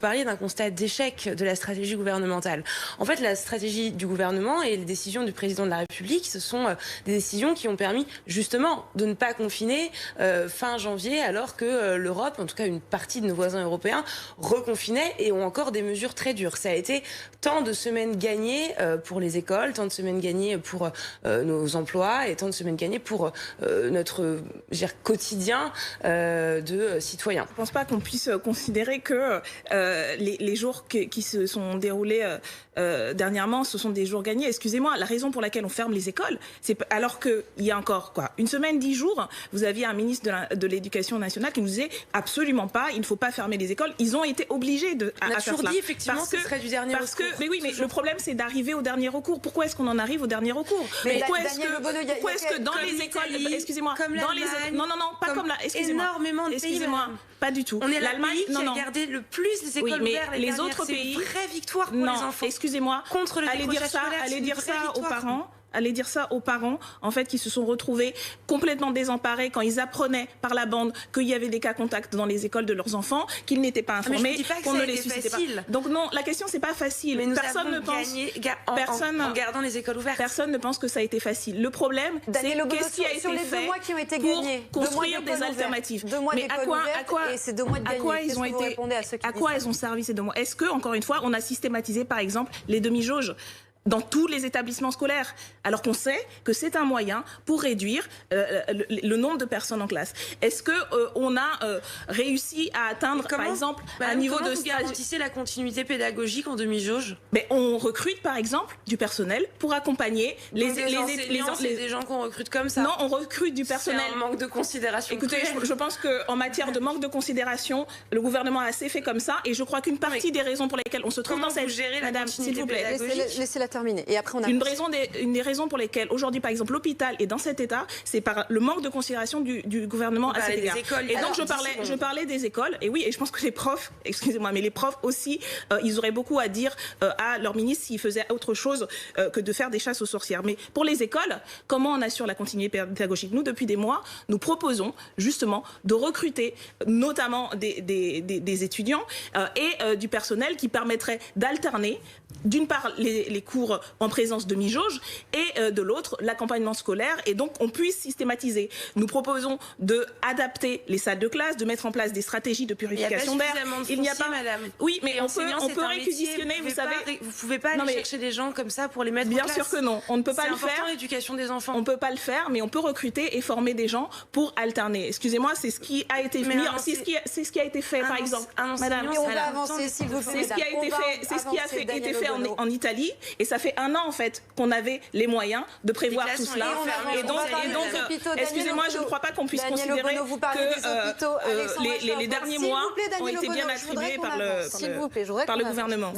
parliez d'un constat d'échec de la stratégie gouvernementale. En fait, la stratégie du gouvernement et les décisions du président de la République, ce sont des décisions qui ont permis justement de ne pas confiner fin janvier, alors que l'Europe, en tout cas une partie de nos voisins européens, reconfinait et ont encore des mesures très dures. Ça a été tant de semaines gagnées pour les écoles, tant de semaines gagnées pour nos emplois et tant de semaines gagnées pour notre quotidien de citoyens. Je ne pense pas qu'on puisse considérer que les jours qui se sont déroulés dernièrement, ce sont des jours gagnés. Excusez-moi, la raison pour laquelle on ferme les écoles, c'est alors qu'il y a encore une semaine, 10 jours, vous aviez un ministre de l'Éducation nationale qui nous disait absolument pas, il ne faut pas fermer les écoles. Ils ont été obligés à faire cela. Dit effectivement que ce serait du dernier recours. Mais oui, mais le problème c'est d'arriver au dernier recours. Pourquoi est-ce qu'on en arrive au dernier recours? Pourquoi est-ce que dans les écoles, excusez-moi, dans les non, pas comme là, excusez-moi. Énormément de pays. Excusez-moi, pas du tout. On est l'Allemagne qui a gardé le plus les écoles ouvertes. Les autres pays, c'est une vraie victoire pour les enfants. Excusez-moi, contre le décrochage scolaire, allez dire ça aux parents. Allez dire ça aux parents, en fait, qui se sont retrouvés complètement désemparés quand ils apprenaient par la bande qu'il y avait des cas contacts dans les écoles de leurs enfants, qu'ils n'étaient pas informés, qu'on ne les suscitait pas. Donc non, la question c'est pas facile. Mais personne ne pense en gardant les écoles ouvertes. Personne ne pense que ça a été facile. Le problème, c'est qu'est-ce qui a été fait pour construire des alternatives. Mais à quoi ils ont servi ces 2 mois? Est-ce que, encore une fois, on a systématisé, par exemple, les demi-jauges dans tous les établissements scolaires, alors qu'on sait que c'est un moyen pour réduire le nombre de personnes en classe. Est-ce que on a réussi à atteindre, par exemple, un niveau de stage? Comment vous garantissez la continuité pédagogique en demi-jauge? Mais on recrute, par exemple, du personnel pour accompagner les des gens qu'on recrute comme ça. Non, on recrute du personnel. C'est un manque de considération. Écoutez, je pense qu'en matière de manque de considération, le gouvernement a assez fait comme ça, et je crois qu'une partie des raisons pour lesquelles on se trouve dans cette... Madame, s'il vous plaît, laissez-la terminer. Et après, une des raisons pour lesquelles aujourd'hui, par exemple, l'hôpital est dans cet état, c'est par le manque de considération du gouvernement à cet égard. Et donc, je parlais des écoles. Et oui, et je pense que les profs, excusez-moi, mais les profs aussi, ils auraient beaucoup à dire à leur ministre s'ils faisaient autre chose que de faire des chasses aux sorcières. Mais pour les écoles, comment on assure la continuité pédagogique? Nous, depuis des mois, nous proposons justement de recruter notamment des étudiants et du personnel qui permettrait d'alterner d'une part les cours en présence de mi-jauge et de l'autre l'accompagnement scolaire, et donc on puisse systématiser. Nous proposons d'adapter les salles de classe, de mettre en place des stratégies de purification d'air. Il n'y a pas, madame. Oui, mais on peut réquisitionner, vous savez. Vous pouvez pas aller chercher des gens comme ça pour les mettre en classe. Bien sûr que non, on ne peut pas le faire. C'est important l'éducation des enfants. On peut pas le faire, mais on peut recruter et former des gens pour alterner. Excusez-moi, c'est ce qui a été c'est ce qui a été fait, par exemple. Madame, on va avancer, s'il vous plaît. C'est ce qui a été fait, c'est ce qui a été fait en Italie, et ça fait 1 an en fait qu'on avait les moyens de prévoir tout cela. Et donc, excusez-moi, je ne crois pas qu'on puisse considérer que les derniers mois ont été bien attribués par le gouvernement.